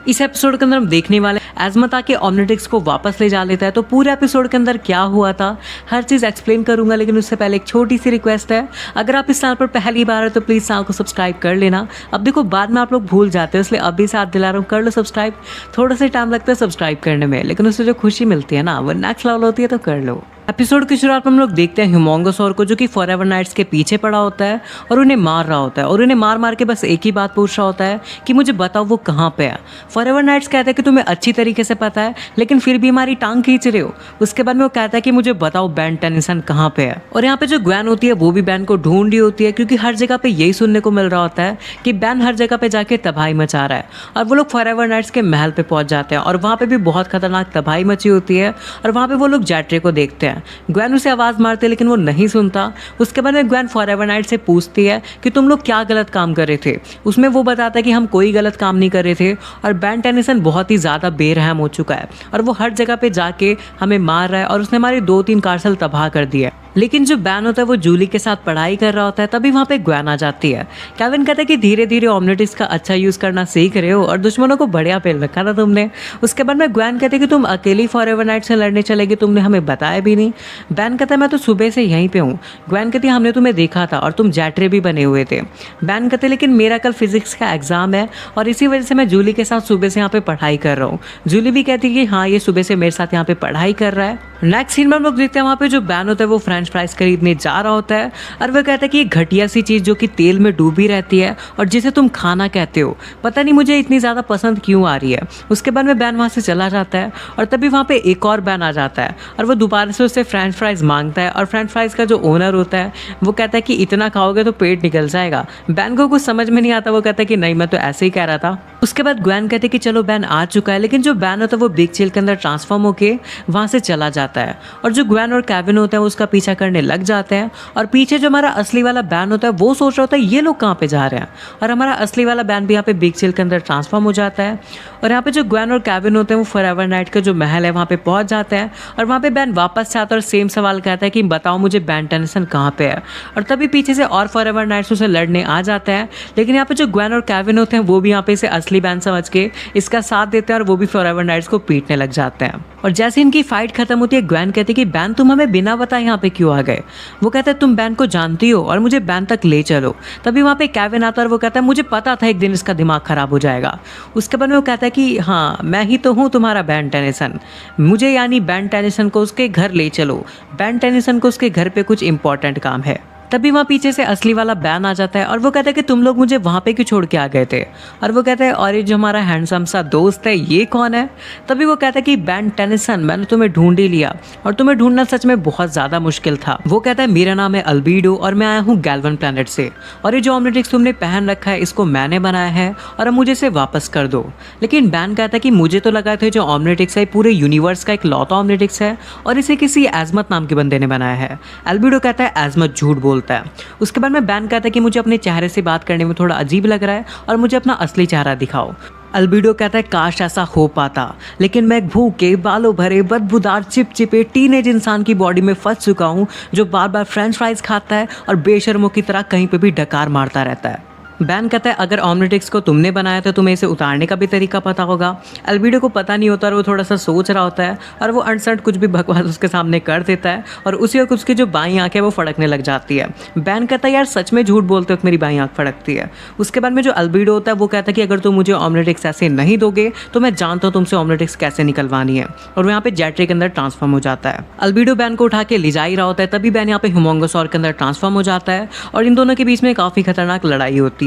इस एपिसोड के अंदर हम देखने वाले एज़मत आके ओमनिट्रिक्स को वापस ले जा लेता है। तो पूरे एपिसोड के अंदर क्या हुआ था हर चीज़ एक्सप्लेन करूंगा, लेकिन उससे पहले एक छोटी सी रिक्वेस्ट है, अगर आप इस चैनल पर पहली बार है तो प्लीज़ चैनल को सब्सक्राइब कर लेना। अब देखो बाद में आप लोग भूल जाते हैं, इसलिए अभी साथ दिला रहा हूँ, कर लो सब्सक्राइब। थोड़ा सा टाइम लगता है सब्सक्राइब करने में, लेकिन उससे जो खुशी मिलती है ना वो नेक्स्ट लेवल होती है, तो कर लो। एपिसोड की शुरुआत में हम लोग देखते हैं ह्यूमोंगोसौर को, जो कि फॉरएवर नाइट्स के पीछे पड़ा होता है और उन्हें मार रहा होता है, और उन्हें मार मार के बस एक ही बात पूछ रहा होता है कि मुझे बताओ वो कहाँ पे है। फॉरएवर नाइट्स कहता है कि तुम्हें अच्छी तरीके से पता है, लेकिन फिर भी हमारी टांग खींच रहे हो। उसके बाद में वो कहता है कि मुझे बताओ बेन टेनिसन कहाँ पे है। और यहाँ पे जो ग्वेन होती है वो भी बेन को ढूंढ रही होती है, क्योंकि हर जगह पे यही सुनने को मिल रहा होता है कि बेन हर जगह पे जाके तबाही मचा रहा है। और वो लोग फॉरएवर नाइट्स के महल पे पहुंच जाते हैं, और वहाँ पे भी बहुत खतरनाक तबाही मची होती है। और वहाँ पे वो लोग जैट्रे को देखते हैं। ग्वेन उसे आवाज मारते लेकिन वो नहीं सुनता। उसके बाद में ग्वेन फॉरएवर नाइट से पूछती है कि तुम लोग क्या गलत काम कर रहे थे। उसमें वो बताता है कि हम कोई गलत काम नहीं कर रहे थे, और बेन टेनिसन बहुत ही ज़्यादा बेरहम हो चुका है, और वो हर जगह पे जाके हमें मार रहा है, और उसने हमारी 2-3 कार्सल तबाह कर दी है। लेकिन जो बैन होता है वो जूली के साथ पढ़ाई कर रहा होता है, तभी वहाँ पे ग्वेन आ जाती है। केविन कहता है कि धीरे धीरे ओमनिट्रिक्स का अच्छा यूज़ करना सीख रहे हो, और दुश्मनों को बढ़िया पेल रखा था तुमने। उसके बाद में ग्वेन कहते कि तुम अकेली फॉरएवर नाइट से लड़ने चलेगी, तुमने हमें बताया भी नहीं। बैन कहता है मैं तो सुबह से यहीं पे हूँ। ग्वेन कहती है हमने तुम्हें देखा था और तुम जैट्रे भी बने हुए थे। बैन कहते लेकिन मेरा कल फिजिक्स का एग्जाम है, और इसी वजह से मैं जूली के साथ सुबह से यहाँ पे पढ़ाई कर रहा हूँ। जूली भी कहती है कि हाँ ये सुबह से मेरे साथ यहाँ पे पढ़ाई कर रहा है। नेक्स्ट सीन में हम लोग देखते हैं वहाँ पे जो बैन होता है वो फ्रेंच फ्राइज खरीदने जा रहा होता है, और वह कहता है कि ये घटिया सी चीज़ जो कि तेल में डूबी रहती है और जिसे तुम खाना कहते हो, पता नहीं मुझे इतनी ज़्यादा पसंद क्यों आ रही है। उसके बाद में बैन वहाँ से चला जाता है, और तभी वहाँ पे एक और बैन आ जाता है, और वो दोबारा से उससे फ्रेंच फ्राइज मांगता है। और फ्रेंच फ्राइज का जो ओनर होता है वो कहता है कि इतना खाओगे तो पेट निकल जाएगा। बैन को कुछ समझ में नहीं आता, वो कहता है कि नहीं मैं तो ऐसे ही कह रहा था। उसके बाद ग्वेन कहते कि चलो बैन आ चुका है, लेकिन जो बैन होता है वो बिग चिल के अंदर ट्रांसफॉर्म होके वहाँ से चला जाता है, और जो ग्वेन और केविन होता है वो उसका पीछा करने लग जाते हैं। और पीछे जो हमारा असली वाला बैन होता है वो सोच रहा होता है ये लोग कहाँ पे जा रहे हैं, और हमारा असली वाला बैन भी यहाँ पे बिग चिल के अंदर ट्रांसफॉर्म हो जाता है। और यहाँ पे जो ग्वेन और केविन होते हैं वो फॉरएवर नाइट का जो महल है वहाँ पे पहुँच जाते हैं, और वहाँ पे बैन वापस से आता है और सेम सवाल कहता है कि बताओ मुझे बेन टेनिसन कहाँ पे है। और तभी पीछे से और फॉरएवर नाइट्स उसे लड़ने आ जाते हैं, लेकिन यहाँ पे जो ग्वेन और केविन होते हैं वो भी यहाँ पे इसे असली बैन समझ के इसका साथ देते हैं, और वो भी फॉरएवर नाइट्स को पीटने लग जाते हैं। और जैसे इनकी फाइट खत्म होती है ग्वेन कहती है कि बैन तुम हमें बिना बताए यहाँ पे क्यों आ गए। वो कहता है तुम बैन को जानती हो और मुझे बैन तक ले चलो। तभी वहाँ पे केविन आता है और वो कहता है मुझे पता था एक दिन इसका दिमाग खराब हो जाएगा। उसके बाद में वो कहता है कि हाँ मैं ही तो हूँ तुम्हारा बेन टेनिसन, मुझे यानी बेन टेनिसन को उसके घर ले चलो। बेन टेनिसन को उसके घर पे कुछ इंपॉर्टेंट काम है। तभी वहाँ पीछे से असली वाला बैन आ जाता है, और वो कहता है कि तुम लोग मुझे वहाँ पे क्यों छोड़ के आ गए थे। और वो कहता है और ये जो हमारा हैंडसम सा दोस्त है ये कौन है। तभी वो कहता है कि बेन टेनिसन मैंने तुम्हें ढूंढ ही लिया, और तुम्हें ढूंढना सच में बहुत ज़्यादा मुश्किल था। वो कहता है मेरा नाम है अल्बीडो और मैं आया हूँ गैल्वन प्लैनेट से, और ये जो ओमनिट्रिक्स तुमने पहन रखा है इसको मैंने बनाया है, और अब मुझे इसे वापस कर दो। लेकिन बैन कहता है कि मुझे तो लगा था जो ओमनिट्रिक्स है पूरे यूनिवर्स का एक लौता ओमनिट्रिक्स है, और इसे किसी एज़मत नाम के बंदे ने बनाया है। अल्बीडो कहता है एज़मत झूठ बोलता है। उसके बाद में बैन कहता है कि मुझे अपने चेहरे से बात करने में थोड़ा अजीब लग रहा है, और मुझे अपना असली चेहरा दिखाओ। अल्बीडो कहता है काश ऐसा हो पाता, लेकिन मैं भूखे बालों भरे बदबूदार चिपचिपे टीनेज इंसान की बॉडी में फंस चुका हूँ, जो बार बार फ्रेंच फ्राइज खाता है और बेशर्मों की तरह कहीं पे भी डकार मारता रहता है। बैन कहता है अगर ओमनिट्रिक्स को तुमने बनाया तो तुम्हें इसे उतारने का भी तरीका पता होगा। अल्बीडो को पता नहीं होता और वो थोड़ा सा सोच रहा होता है, और वो अनसर्ट कुछ भी बकवास उसके सामने कर देता है, और उसी वक्त उसकी जो बाईं आँख है वो फड़कने लग जाती है। बैन कहता है यार सच में झूठ बोलते वक्त मेरी बाईं आँख फड़कती है। उसके बाद में जो अल्बीडो होता है वो कहता है कि अगर तुम मुझे ओमनिट्रिक्स ऐसे नहीं दोगे तो मैं जानता हूँ तुमसे ओमनिट्रिक्स कैसे निकलवानी है, और वो यहाँ पे जैट्रे के अंदर ट्रांसफॉर्म हो जाता है। अल्बीडो बैन को उठा के ले जा ही रहा होता है, तभी बैन यहाँ पे ह्यूमोंगोसौर के अंदर ट्रांसफॉर्म हो जाता है, और इन दोनों के बीच में काफ़ी खतरनाक लड़ाई होती है।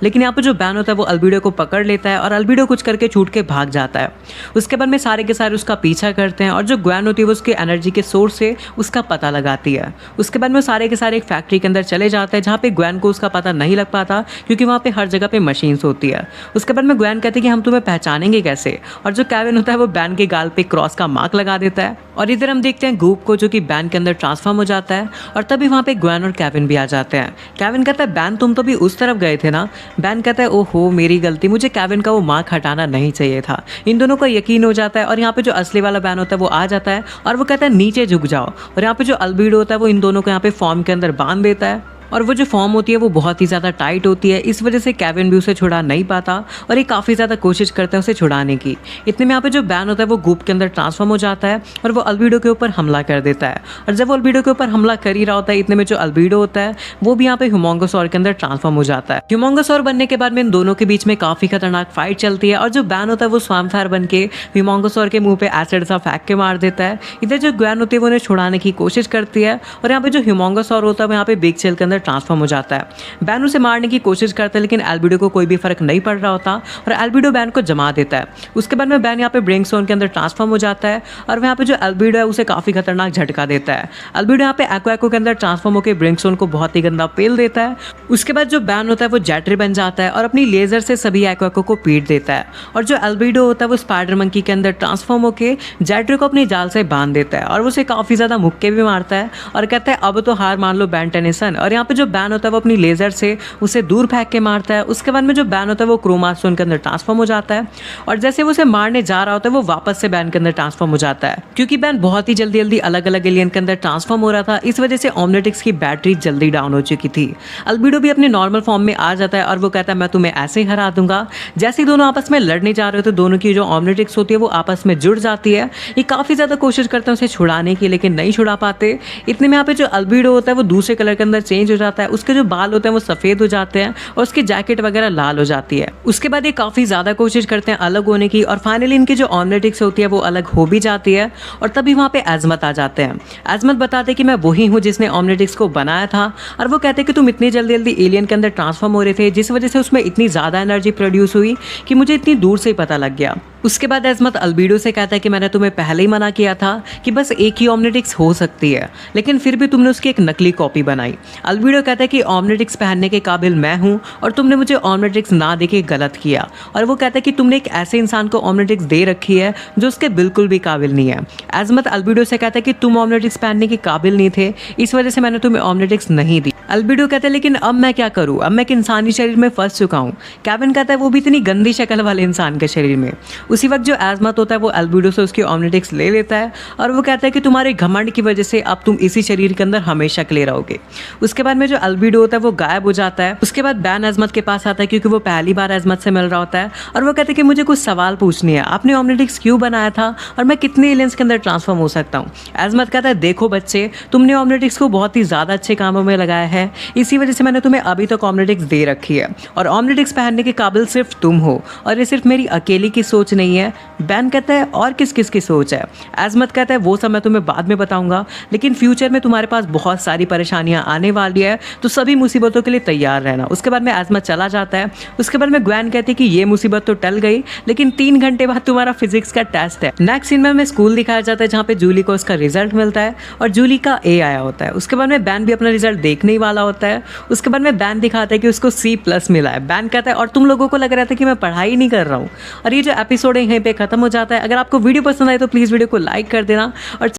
लेकिन यहाँ पे जो बैन होता है वो अल्बीडो को पकड़ लेता है, और अल्बीडो कुछ करके छूट के भाग जाता है। उसके बाद में सारे के सारे उसका पीछा करते हैं, और जो ग्वेन होती है वो उसके एनर्जी के सोर्स से उसका पता लगाती है। उसके बाद में सारे के सारे एक फैक्ट्री के अंदर चले जाते हैं, जहाँ पे ग्वेन को उसका पता नहीं लग पाता, क्योंकि वहाँ पे हर जगह पे मशीन्स होती है। उसके बाद में ग्वेन कहती है कि हम तुम्हें पहचानेंगे कैसे, और जो केविन होता है वो बैन के गाल पे क्रॉस का मार्क लगा देता है। और इधर हम देखते हैं गूप को, जो कि बैन के अंदर ट्रांसफॉर्म हो जाता है, और तभी वहाँ पे ग्वेन और केविन भी आ जाते हैं। केविन कहता है बैन तुम तो भी उस तरफ गए थे ना। बैन कहता है ओहो मेरी गलती, मुझे केविन का वो मार्क हटाना नहीं चाहिए था। इन दोनों का यकीन हो जाता है, और यहाँ पे जो असली वाला बैन होता है वो आ जाता है, और वो कहता है नीचे झुक जाओ। और यहाँ पे जो अल्बीडो होता है वो इन दोनों को यहाँ पे फॉर्म के अंदर बांध देता है, और वो जो फॉर्म होती है वो बहुत ही ज़्यादा टाइट होती है। इस वजह से केविन भी उसे छुड़ा नहीं पाता और ये काफ़ी ज़्यादा कोशिश करता है उसे छुड़ाने की। इतने में यहाँ पे जो बैन होता है वो गूप के अंदर ट्रांसफॉर्म हो जाता है और वो अल्बीडो के ऊपर हमला कर देता है। और जब वो अल्बीडो के ऊपर हमला कर ही रहा होता है, इतने में जो अल्बीडो होता है वो भी यहाँ पे ह्यूमोंगोसॉर के अंदर ट्रांसफॉर्म हो जाता है। ह्यूमोंगोसॉर बनने के बाद में इन दोनों के बीच में काफ़ी खतरनाक फाइट चलती है और जो बैन होता है वो स्वाम्पफायर बन के ह्यूमोंगोसॉर के मुंह पे एसिड सा फेंक के मार देता है। इधर जो ग्वेन होती है वो उन्हें छुड़ाने की कोशिश करती है और यहाँ पे जो ह्यूमोंगोसॉर होता है वो यहाँ पे बिग चेल के अंदर ट्रांसफॉर्म हो जाता है। बैन उसे मारने की कोशिश करता है लेकिन अल्बीडो को कोई भी फर्क नहीं पड़ रहा होता और अल्बीडो बैन को जमा देता है। उसके बाद में बैन यहाँ पे ब्रिंगस्टोन के अंदर ट्रांसफॉर्म हो जाता है और यहाँ पे जो अल्बीडो है उसे काफ़ी खतरनाक झटका देता है। अल्बीडो यहाँ पे एक्वा के अंदर ट्रांसफॉर्म होकर ब्रिंगस्टोन को बहुत ही गंदा पेल देता है। उसके बाद जो बैन होता है वो जेटरी बन जाता है और अपनी लेजर से सभी एक्वा को पीट देता है। और जो अल्बीडो होता है वो स्पाइडर मंकी के अंदर ट्रांसफॉर्म होकर जेटरी को अपनी जाल से बांध देता है और उसे काफ़ी ज़्यादा मुक्के भी मारता है और कहता है अब तो हार मान लो बैन टेनिसन। और यहाँ पे जो बैन होता है वो अपनी लेजर से उसे दूर फेंक के मारता है। उसके बाद में जो बैन होता है वो क्रोमा स्टोन के अंदर ट्रांसफॉर्म हो जाता है और जैसे वो उसे मारने जा रहा होता है वो वापस से बैन के अंदर ट्रांसफॉर्म हो जाता है। क्योंकि बैन बहुत ही जल्दी अलग अलग एलियन के अंदर ट्रांसफॉर्म हो रहा था, इस वजह से ओमलेटिक्स की बैटरी जल्दी डाउन हो चुकी थी। अल्बीडो भी अपने नॉर्मल फॉर्म में आ जाता है और वो कहता है मैं तुम्हें ऐसे ही हरा दूंगा। जैसे ही दोनों आपस में लड़ने जा रहे होते तो दोनों की जो ओमलेटिक्स होती है वो आपस में जुड़ जाती है। ये काफ़ी ज़्यादा कोशिश करते हैं उसे छुड़ाने की लेकिन नहीं छुड़ा पाते। इतने में यहाँ पे जो अल्बीडो होता है वो दूसरे कलर के अंदर चेंज हो जाता है। उसके जो बाल होते हैं वो सफ़ेद हो जाते हैं और उसकी जैकेट वगैरह लाल हो जाती है। उसके बाद ये काफ़ी ज़्यादा कोशिश करते हैं अलग होने की और फाइनली इनकी जो ओमलेटिक्स होती है वो अलग हो भी जाती है। और तभी वहाँ पे एजमत आ जाते हैं। एजमत बताते कि मैं वही हूँ जिसने ओमलेटिक्स को बनाया था और वो कहते कि तुम इतनी जल्दी एलियन के अंदर ट्रांसफॉर्म हो रहे थे जिस वजह से उसमें इतनी ज़्यादा एनर्जी प्रोड्यूस हुई कि मुझे इतनी दूर से ही पता लग गया। उसके बाद एजमत अल्बीडो से कहता है कि मैंने तुम्हें पहले ही मना किया था कि बस एक ही ओमलेटिक्स हो सकती है लेकिन फिर भी तुमने उसकी एक नकली कॉपी बनाई। अल्बीडो कहता है कि ओमलेटिक्स पहनने के काबिल मैं हूँ और तुमने मुझे ओमलेटिक्स ना देके गलत किया। और वो कहता है कि तुमने एक ऐसे इंसान को ओमलेटिक्स दे रखी है जो उसके बिल्कुल भी काबिल नहीं है। एजमत अल्बीडो से कहता है कि तुम ओमलेटिक्स पहनने के काबिल नहीं थे, इस वजह से मैंने तुम्हें ओमलेटिक्स नहीं दी। अल्बीडो कहता है लेकिन अब मैं क्या करूँ, अब मैं एक इंसानी शरीर में फंस चुका हूँ। केविन कहता है वो भी इतनी गंदी शक्ल वाले इंसान के शरीर में। उसी वक्त जो एजमत होता है वो अल्बीडो से उसकी ओमलेटिक्स ले लेता है और वो कहता है कि तुम्हारे घमंड की वजह से अब तुम इसी शरीर के अंदर हमेशा के लिए रहोगे। उसके बाद में जो अल्बीडो होता है वो गायब हो जाता है। उसके बाद बैन एजमत के पास आता है क्योंकि वो पहली बार एजमत से मिल रहा होता है और वो कहते हैं कि मुझे कुछ सवाल पूछनी है, आपने ओमलेटिक्स क्यों बनाया था और मैं कितने एलियंस के अंदर ट्रांसफॉर्म हो सकता हूँ। एजमत कहता है देखो बच्चे, तुमने ओमलेटिक्स को बहुत ही ज़्यादा अच्छे कामों में लगाया है, इसी वजह से मैंने तुम्हें अभी तक ओमलेटिक्स दे रखी है और ओमलेटिक्स पहनने के काबिल सिर्फ तुम हो और ये सिर्फ मेरी अकेली की सोच नहीं है। बैन कहता है और किस किस की सोच है। एजमत कहता है वो सब मैं तुम्हें बाद में बताऊंगा लेकिन फ्यूचर में तुम्हारे पास बहुत सारी परेशानियां आने वाली है तो सभी मुसीबतों के लिए तैयार रहना। उसके बाद में एजमत चला जाता है। उसके बाद में ग्वेन कहती है कि ये मुसीबत तो टल गई लेकिन 3 घंटे बाद तुम्हारा फिजिक्स का टेस्ट है। नेक्स्ट सीन में हमें स्कूल दिखाया जाता है जहाँ पे जूली को उसका रिजल्ट मिलता है और जूली का ए आया होता है। उसके बाद में बैन भी अपना रिजल्ट देखने ही वाला होता है। उसके बाद में बैन दिखाता है कि उसको C+ मिला है। बैन कहता है और तुम लोगों को लग रहा था कि मैं पढ़ाई नहीं कर रहा हूँ। और ये जो एपिसोड है यहीं पे खत्म हो जाता है। अगर आपको वीडियो पसंद आए तो प्लीज़ वीडियो को लाइक कर देना और